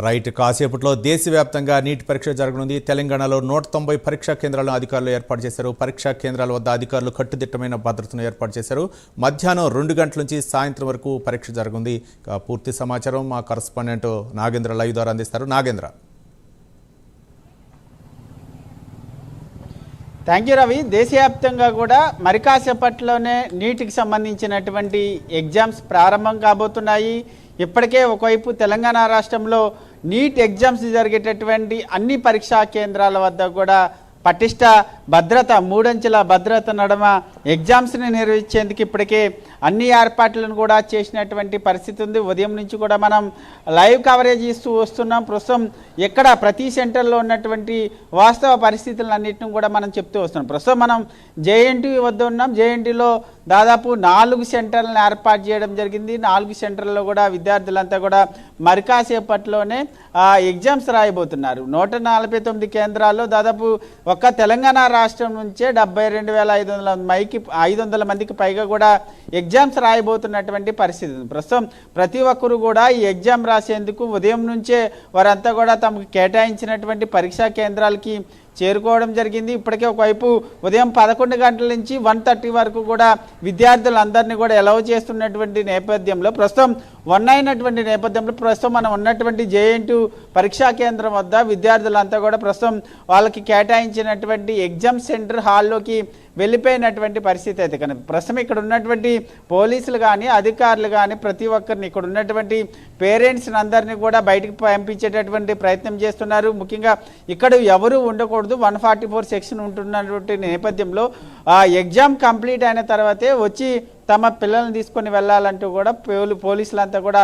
Right. కాసేపట్లో దేశవ్యాప్తంగా neat పరీక్ష జరగనుంది. తెలంగాణలో 190 పరీక్షా కేంద్రాలను అధికారులు ఏర్పాటు చేశారు. పరీక్షా కేంద్రాల వద్ద అధికారులు కట్టుదిట్టమైన భద్రతను ఏర్పాటు చేశారు. మధ్యాహ్నం 2 గంటల నుంచి సాయంత్రం వరకు పరీక్ష జరగనుంది. పూర్తి సమాచారం మా కరస్పాండెంట్ నాగేంద్ర లైవ్ ద్వారా అందిస్తారు. నాగేంద్ర. Thank you Ravi. దేశవ్యాప్తంగా కూడా మరి కాసేపట్లోనే నీటికి సంబంధించినటువంటి ఎగ్జామ్స్ ప్రారంభం కాబోతున్నాయి. ఇప్పటికే ఒకవైపు తెలంగాణ రాష్ట్రంలో నీట్ ఎగ్జామ్స్ జరిగేటటువంటి అన్ని పరీక్షా కేంద్రాల వద్ద కూడా పటిష్ట భద్రత, 3 అంచెల భద్రత నడుమ ఎగ్జామ్స్ని నిర్వహించేందుకు ఇప్పటికే అన్ని ఏర్పాట్లను కూడా చేసినటువంటి పరిస్థితి ఉంది. ఉదయం నుంచి కూడా మనం లైవ్ కవరేజ్ ఇస్తూ వస్తున్నాం. ప్రస్తుతం ఎక్కడ ప్రతి సెంటర్లో ఉన్నటువంటి వాస్తవ పరిస్థితులన్నింటిని కూడా మనం చెప్తూ వస్తున్నాం. ప్రస్తుతం మనం జేఎన్టీ వద్ద ఉన్నాం. జేఎన్టీలో దాదాపు 4 సెంటర్లను ఏర్పాటు చేయడం జరిగింది. 4 సెంటర్లలో కూడా విద్యార్థులంతా కూడా మరి కాసేపట్లోనే ఎగ్జామ్స్ రాయబోతున్నారు. 149 కేంద్రాల్లో దాదాపు ఒక్క తెలంగాణ రాష్ట్రం నుంచే 72,500 మందికి పైగా కూడా ఎగ్జామ్స్ రాయబోతున్నటువంటి పరిస్థితి. ప్రస్తుతం ప్రతి ఒక్కరు కూడా ఈ ఎగ్జామ్ రాసేందుకు ఉదయం నుంచే వారంతా కూడా తమకు కేటాయించినటువంటి పరీక్షా కేంద్రాలకి చేరుకోవడం జరిగింది. ఇప్పటికే ఒకవైపు ఉదయం 11 గంటల నుంచి 1:30 వరకు కూడా విద్యార్థులందరినీ కూడా ఎలవ్ చేస్తున్నటువంటి నేపథ్యంలో ప్రస్తుతం అయినటువంటి నేపథ్యంలో ప్రస్తుతం మనం ఉన్నటువంటి జేఎన్టీ పరీక్షా కేంద్రం వద్ద విద్యార్థులంతా కూడా ప్రస్తుతం వాళ్ళకి కేటాయించినటువంటి ఎగ్జామ్ సెంటర్ హాల్లోకి వెళ్ళిపోయినటువంటి పరిస్థితి అయితే కనుక ప్రస్తుతం ఇక్కడ ఉన్నటువంటి పోలీసులు కానీ అధికారులు కానీ ప్రతి ఒక్కరిని ఇక్కడ ఉన్నటువంటి పేరెంట్స్ని అందరినీ కూడా బయటకు పంపించేటటువంటి ప్రయత్నం చేస్తున్నారు. ముఖ్యంగా ఇక్కడ ఎవరు ఉండకూడదు, 144 సెక్షన్ ఉంటున్నటువంటి నేపథ్యంలో ఎగ్జామ్ కంప్లీట్ అయిన తర్వాతే వచ్చి తమ పిల్లల్ని తీసుకొని వెళ్ళాలంటూ కూడా పోలీసులంతా కూడా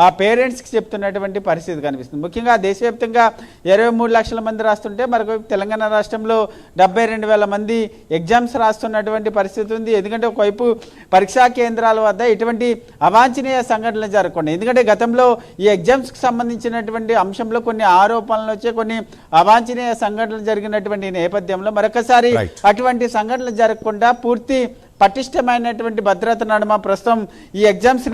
ఆ పేరెంట్స్కి చెప్తున్నటువంటి పరిస్థితి కనిపిస్తుంది. ముఖ్యంగా దేశవ్యాప్తంగా 23 లక్షల మంది రాస్తుంటే మరొక తెలంగాణ రాష్ట్రంలో 72,000 మంది ఎగ్జామ్స్ రాస్తున్నటువంటి పరిస్థితి ఉంది. ఎందుకంటే ఒకవైపు పరీక్షా కేంద్రాల వద్ద ఎటువంటి అవాంఛనీయ సంఘటనలు జరగకుండా, ఎందుకంటే గతంలో ఈ ఎగ్జామ్స్కి సంబంధించినటువంటి అంశంలో కొన్ని ఆరోపణలు వచ్చే కొన్ని అవాంఛనీయ సంఘటనలు జరిగినటువంటి నేపథ్యంలో మరొకసారి అటువంటి సంఘటనలు జరగకుండా పూర్తి పటిష్టమైనటువంటి భద్రత నడుమ ప్రస్తుతం ఈ ఎగ్జామ్స్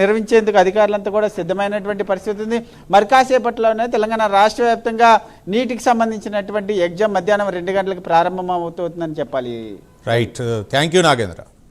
నిర్వహించేందుకు అధికారులంతా కూడా సిద్ధమైనటువంటి పరిస్థితి ఉంది. మరి కాసేపట్లోనే తెలంగాణ రాష్ట్ర వ్యాప్తంగా నీటికి సంబంధించినటువంటి ఎగ్జామ్ మధ్యాహ్నం 2 గంటలకు ప్రారంభం అవుతుందని చెప్పాలి. రైట్. Thank you Nagendra.